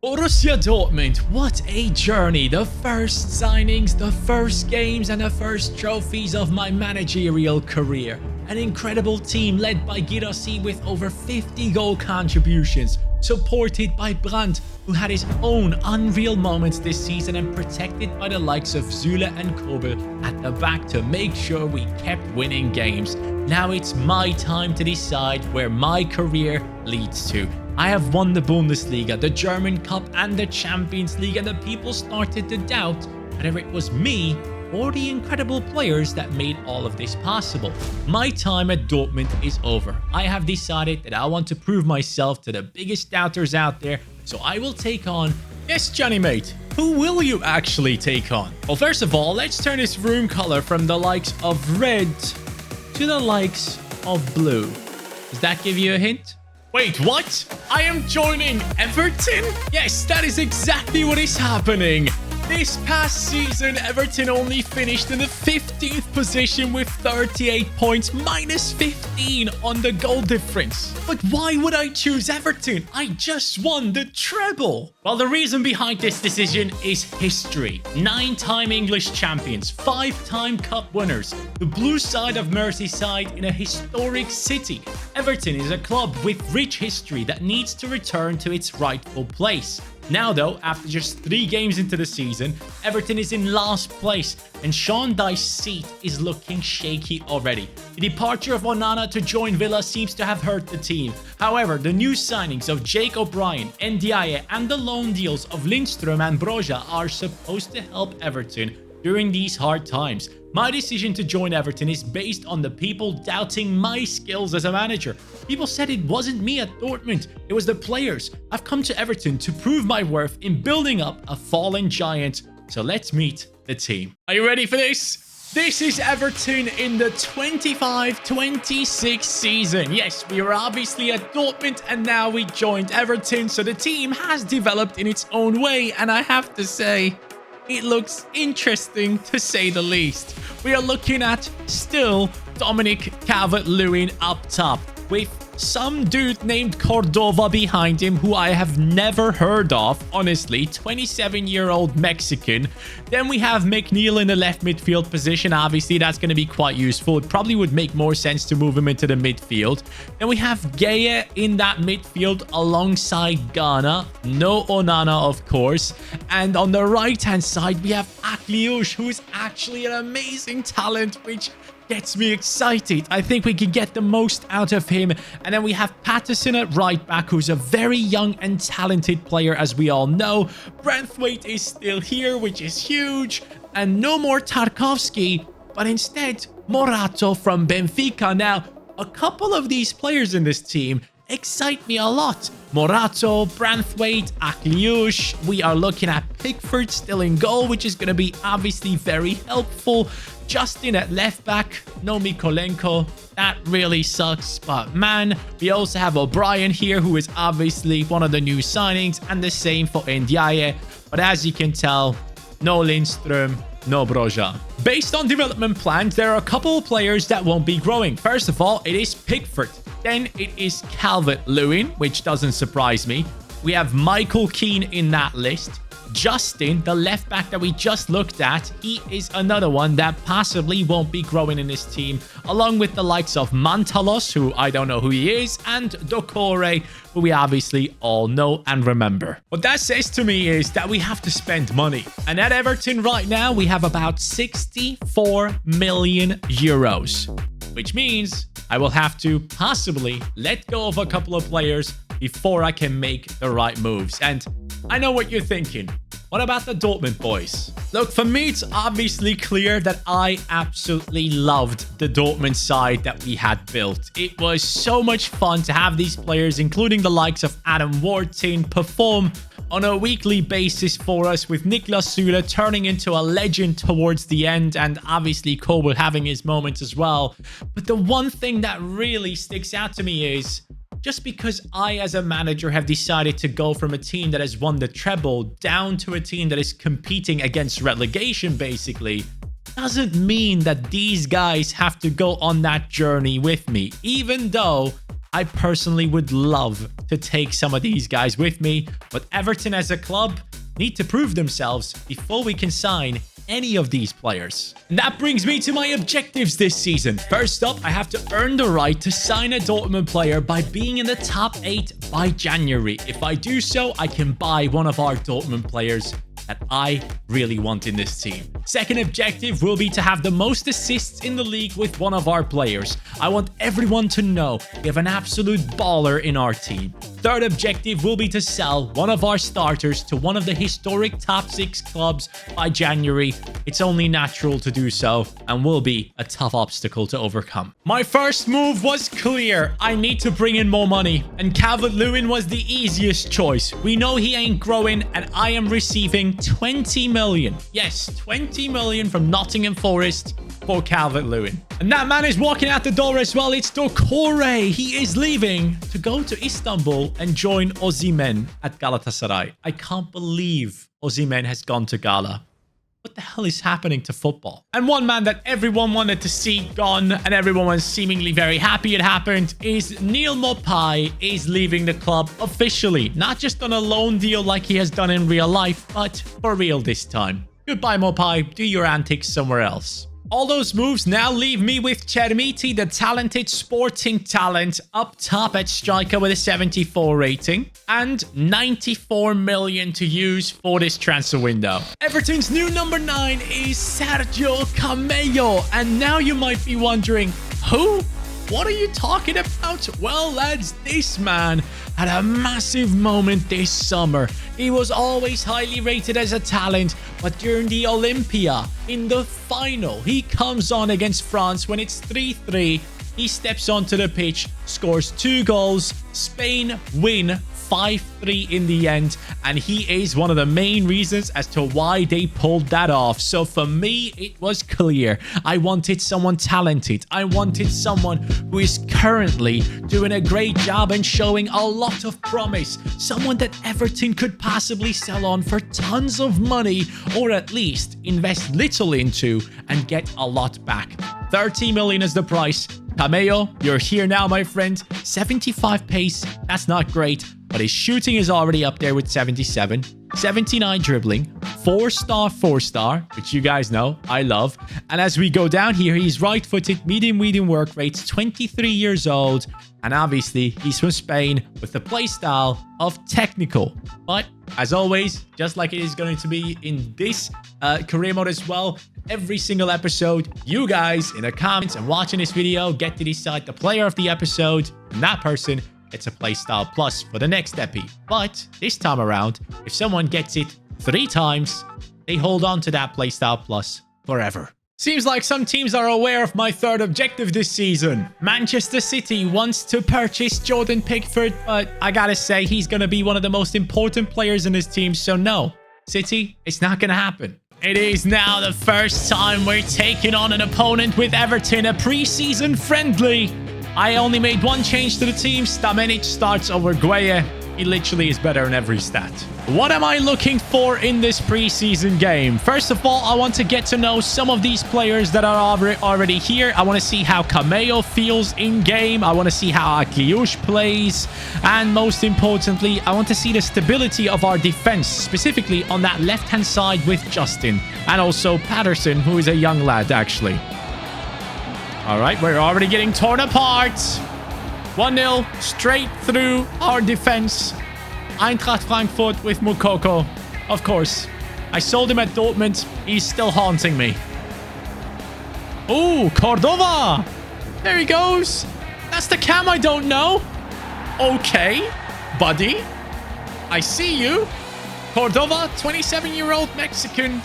Borussia Dortmund, what a journey. The first signings, the first games, and the first trophies of my managerial career. An incredible team led by Girassi with over 50 goal contributions, supported by Brandt, who had his own unreal moments this season, and protected by the likes of Süle and Kobel at the back to make sure we kept winning games. Now it's my time to decide where my career leads to. I have won the Bundesliga, the German Cup, and the Champions League, and the people started to doubt whether it was me or the incredible players that made all of this possible. My time at Dortmund is over. I have decided that I want to prove myself to the biggest doubters out there, so I will take on... Yes, Johnny mate, who will you actually take on? Well, first of all, let's turn this room color from the likes of red to the likes of blue. Does that give you a hint? Wait, what? I am joining Everton? Yes, that is exactly what is happening. This past season, Everton only finished in the 15th position with 38 points, minus 15 on the goal difference. But why would I choose Everton? I just won the treble. Well, the reason behind this decision is history. 9-time English champions, 5-time cup winners, the blue side of Merseyside in a historic city. Everton is a club with rich history that needs to return to its rightful place. Now though, after just 3 games into the season, Everton is in last place and Sean Dyche's seat is looking shaky already. The departure of Onana to join Villa seems to have hurt the team. However, the new signings of Jake O'Brien, Ndiaye, and the loan deals of Lindström and Broja are supposed to help Everton during these hard times. My decision to join Everton is based on the people doubting my skills as a manager. People said it wasn't me at Dortmund, it was the players. I've come to Everton to prove my worth in building up a fallen giant. So let's meet the team. Are you ready for this? This is Everton in the 25-26 season. Yes, we were obviously at Dortmund and now we joined Everton. So the team has developed in its own way, and I have to say, it looks interesting to say the least. We are looking at still Dominic Calvert-Lewin up top with some dude named Cordova behind him who I have never heard of, honestly, 27-year-old Mexican. Then we have McNeil in the left midfield position. Obviously, that's going to be quite useful. It probably would make more sense to move him into the midfield. Then we have Gaia in that midfield alongside Ghana. No Onana, of course. And on the right-hand side, we have Akliush, who is actually an amazing talent, which gets me excited. I think we can get the most out of him. And then we have Patterson at right back, who's a very young and talented player, as we all know. Branthwaite is still here, which is huge. And no more Tarkowski, but instead Morato from Benfica. Now, a couple of these players in this team excite me a lot. Morato, Branthwaite, Akliush. We are looking at Pickford still in goal, which is going to be obviously very helpful. Justin at left back, no Mikolenko. That really sucks, but man, we also have O'Brien here, who is obviously one of the new signings, and the same for Ndiaye. But as you can tell, no Lindström, no Broja. Based on development plans, there are a couple of players that won't be growing. First of all, it is Pickford. Then it is Calvert-Lewin, which doesn't surprise me. We have Michael Keane in that list. Justin, the left back that we just looked at, he is another one that possibly won't be growing in this team, along with the likes of Mantalos, who I don't know who he is, and Dokore, who we obviously all know and remember. What that says to me is that we have to spend money. And at Everton right now, we have about 64 million euros, which means I will have to possibly let go of a couple of players before I can make the right moves. And I know what you're thinking. What about the Dortmund boys? Look, for me, it's obviously clear that I absolutely loved the Dortmund side that we had built. It was so much fun to have these players, including the likes of Adam Wharton, perform on a weekly basis for us, with Niklas Süle turning into a legend towards the end, and obviously Kobel having his moments as well. But the one thing that really sticks out to me is, just because I, as a manager, have decided to go from a team that has won the treble down to a team that is competing against relegation, basically, doesn't mean that these guys have to go on that journey with me, even though I personally would love to take some of these guys with me, but Everton as a club need to prove themselves before we can sign any of these players. And that brings me to my objectives this season. First up, I have to earn the right to sign a Dortmund player by being in the top 8 by January. If I do so, I can buy one of our Dortmund players that I really want in this team. Second objective will be to have the most assists in the league with one of our players. I want everyone to know we have an absolute baller in our team. Third objective will be to sell one of our starters to one of the historic top 6 clubs by January. It's only natural to do so and will be a tough obstacle to overcome. My first move was clear. I need to bring in more money, and Calvert-Lewin was the easiest choice. We know he ain't growing, and I am receiving 20 million. Yes, 20 million from Nottingham Forest for Calvert-Lewin. And that man is walking out the door as well. It's Doucouré. He is leaving to go to Istanbul and join Osimhen at Galatasaray. I can't believe Osimhen has gone to Gala. What the hell is happening to football? And one man that everyone wanted to see gone and everyone was seemingly very happy it happened is Neil Maupay is leaving the club officially. Not just on a loan deal like he has done in real life, but for real this time. Goodbye, Maupay. Do your antics somewhere else. All those moves now leave me with Chermiti, the talented sporting talent, up top at striker with a 74 rating and 94 million to use for this transfer window. Everton's new number 9 is Sergio Camello. And now you might be wondering, who? What are you talking about? Well, lads, this man had a massive moment this summer. He was always highly rated as a talent, but during the Olympia, in the final, he comes on against France when it's 3-3. He steps onto the pitch, scores 2 goals. Spain win 5-3 in the end, and he is one of the main reasons as to why they pulled that off. So for me, it was clear. I wanted someone talented. I wanted someone who is currently doing a great job and showing a lot of promise. Someone that Everton could possibly sell on for tons of money, or at least invest little into and get a lot back. 30 million is the price. Camello, you're here now, my friend. 75 pace, that's not great, but his shooting is already up there with 77. 79 dribbling, 4-star, which you guys know I love. And as we go down here, he's right-footed, medium work rate, 23 years old. And obviously, he's from Spain with the play style of technical. But as always, just like it is going to be in this career mode as well, every single episode, you guys in the comments and watching this video get to decide the player of the episode, and that person gets a playstyle plus for the next epi. But this time around, if someone gets it 3 times, they hold on to that playstyle plus forever. Seems like some teams are aware of my third objective this season. Manchester City wants to purchase Jordan Pickford, but I gotta say, he's gonna be one of the most important players in his team, so no. City, it's not gonna happen. It is now the first time we're taking on an opponent with Everton, a pre-season friendly. I only made one change to the team. Stamenic starts over Gueye. He literally is better in every stat. What am I looking for in this preseason game? First of all, I want to get to know some of these players that are already here. I want to see how Camello feels in game. I want to see how Akliouche plays. And most importantly, I want to see the stability of our defense, specifically on that left-hand side with Justin. And also Patterson, who is a young lad, actually. All right, we're already getting torn apart. 1-0 straight through our defense. Eintracht Frankfurt with Moukoko. Of course. I sold him at Dortmund. He's still haunting me. Oh, Cordova. There he goes. That's the cam I don't know. Okay, buddy. I see you. Cordova, 27-year-old Mexican.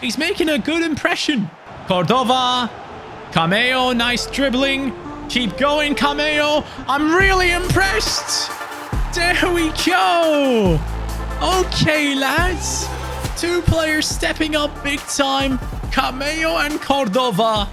He's making a good impression. Cordova. Camello, nice dribbling. Keep going, Camello. I'm really impressed. There we go. Okay, lads. 2 players stepping up big time. Camello and Cordova.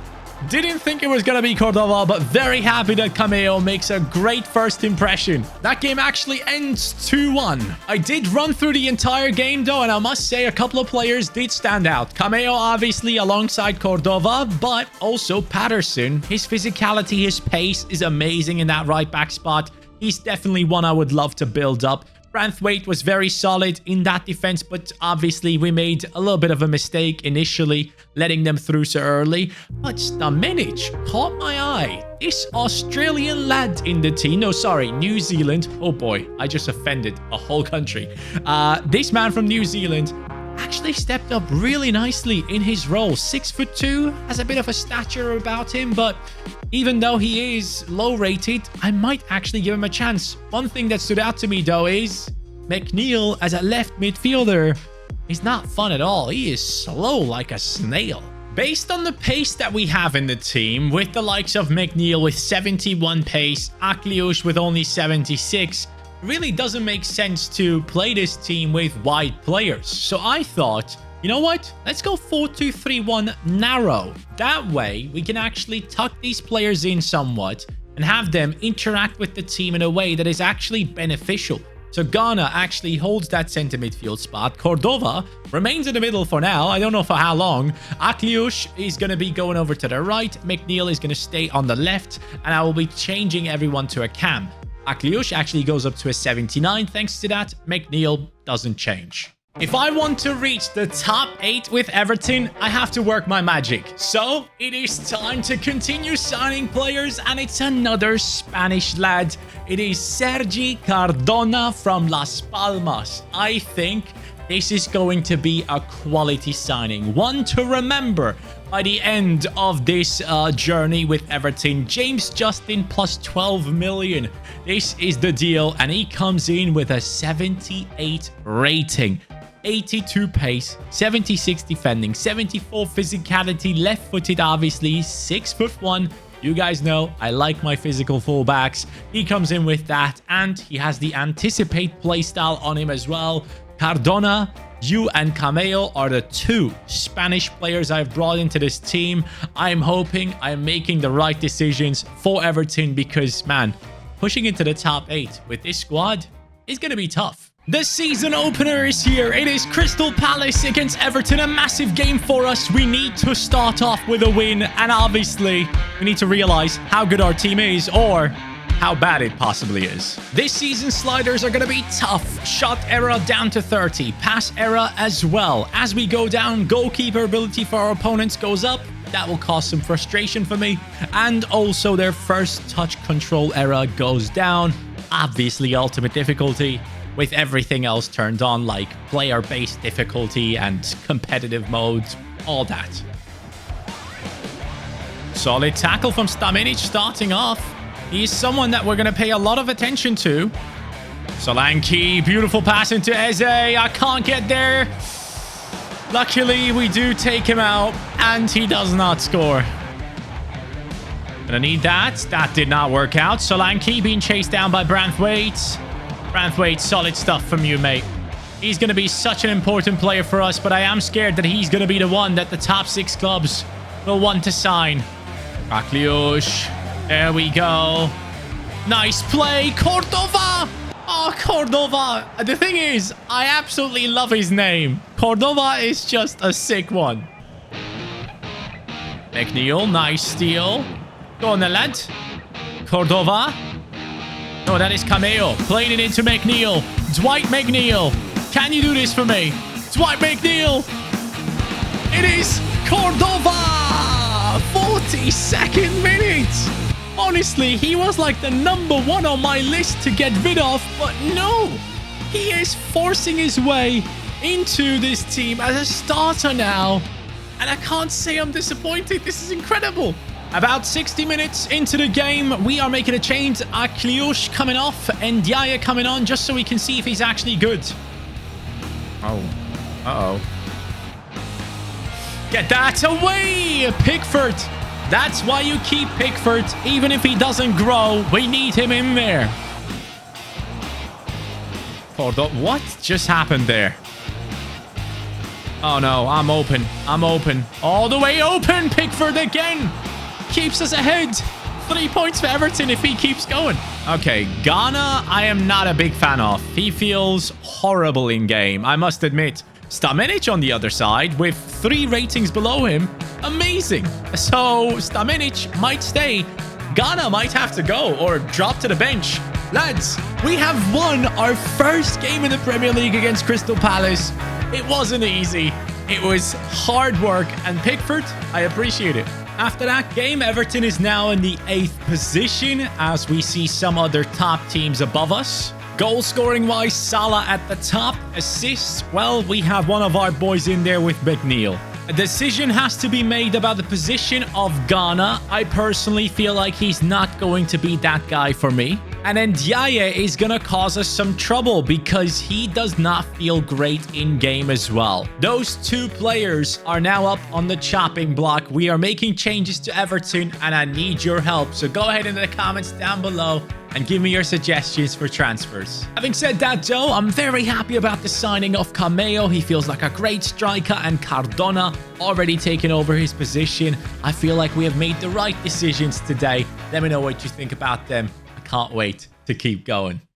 Didn't think it was going to be Cordova, but very happy that Camello makes a great first impression. That game actually ends 2-1. I did run through the entire game, though, and I must say a couple of players did stand out. Camello, obviously, alongside Cordova, but also Patterson. His physicality, his pace is amazing in that right back spot. he's definitely one I would love to build up. Branthwaite was very solid in that defense, but obviously we made a little bit of a mistake initially, letting them through so early. But Stamenic caught my eye. This Australian lad in the team, no, sorry, New Zealand. Oh boy, I just offended a whole country. This man from New Zealand actually stepped up really nicely in his role. 6'2", has a bit of a stature about him, but even though he is low rated, I might actually give him a chance. One thing that stood out to me though is McNeil as a left midfielder is not fun at all. He is slow like a snail. Based on the pace that we have in the team, with the likes of McNeil with 71 pace, Akliush with only 76, really doesn't make sense to play this team with wide players. So I thought, you know what? Let's go 4-2-3-1 narrow. That way, we can actually tuck these players in somewhat and have them interact with the team in a way that is actually beneficial. So Ghana actually holds that center midfield spot. Cordova remains in the middle for now. I don't know for how long. Akliush is going to be going over to the right. McNeil is going to stay on the left. And I will be changing everyone to a cam. Akliush actually goes up to a 79 thanks to that. McNeil doesn't change. If I want to reach the top 8 with Everton, I have to work my magic. So it is time to continue signing players, and it's another Spanish lad. It is Sergi Cardona from Las Palmas. I think this is going to be a quality signing. One to remember by the end of this journey with Everton. James Justin plus 12 million. This is the deal, and he comes in with a 78 rating. 82 pace, 76 defending, 74 physicality, left-footed obviously, 6'1". You guys know I like my physical fullbacks. He comes in with that, and he has the anticipate playstyle on him as well. Cardona, you and Cameo are the 2 Spanish players I've brought into this team. I'm hoping I'm making the right decisions for Everton because, man, pushing into the top 8 with this squad is going to be tough. The season opener is here. It is Crystal Palace against Everton. A massive game for us. We need to start off with a win. And obviously, we need to realize how good our team is or how bad it possibly is. This season's sliders are going to be tough. Shot error down to 30. Pass error as well. As we go down, goalkeeper ability for our opponents goes up. That will cause some frustration for me. And also their first touch control error goes down. Obviously, ultimate difficulty, with everything else turned on, like player-based difficulty and competitive modes, all that. Solid tackle from Stamenic starting off. He's someone that we're going to pay a lot of attention to. Solanke, beautiful pass into Eze. I can't get there. Luckily, we do take him out, and he does not score. Gonna need that. That did not work out. Solanke being chased down by Branthwaite. Branthwaite, solid stuff from you, mate. He's going to be such an important player for us, but I am scared that he's going to be the one that the top 6 clubs will want to sign. Akliush. There we go. Nice play. Cordova. Oh, Cordova. The thing is, I absolutely love his name. Cordova is just a sick one. McNeil, nice steal. Go on, the lad. Cordova. No, that is Cameo. Playing it into McNeil. Dwight McNeil. Can you do this for me? Dwight McNeil. It is Cordova. 42nd minute. Honestly, he was like the #1 on my list to get rid of. But no. He is forcing his way into this team as a starter now. And I can't say I'm disappointed. This is incredible. About 60 minutes into the game, we are making a change. Akliush coming off and Diaya coming on just so we can see if he's actually good. Oh. Uh-oh. Get that away, Pickford. That's why you keep Pickford. Even if he doesn't grow, we need him in there. What just happened there? Oh, no. I'm open. I'm open. All the way open. Pickford again. Keeps us ahead. 3 points for Everton if he keeps going. Okay, Ghana, I am not a big fan of. He feels horrible in game, I must admit. Stamenic on the other side with 3 ratings below him. Amazing. So Stamenic might stay. Ghana might have to go or drop to the bench. Lads, we have won our first game in the Premier League against Crystal Palace. It wasn't easy. It was hard work, and Pickford, I appreciate it. After that game, Everton is now in the 8th position as we see some other top teams above us. Goal scoring wise, Salah at the top. Assists, well, we have one of our boys in there with McNeil. A decision has to be made about the position of Ghana. I personally feel like he's not going to be that guy for me. And then Diaye is going to cause us some trouble because he does not feel great in game as well. Those two players are now up on the chopping block. We are making changes to Everton and I need your help. So go ahead in the comments down below and give me your suggestions for transfers. Having said that though, I'm very happy about the signing of Cameo. He feels like a great striker, and Cardona already taken over his position. I feel like we have made the right decisions today. Let me know what you think about them. I can't wait to keep going.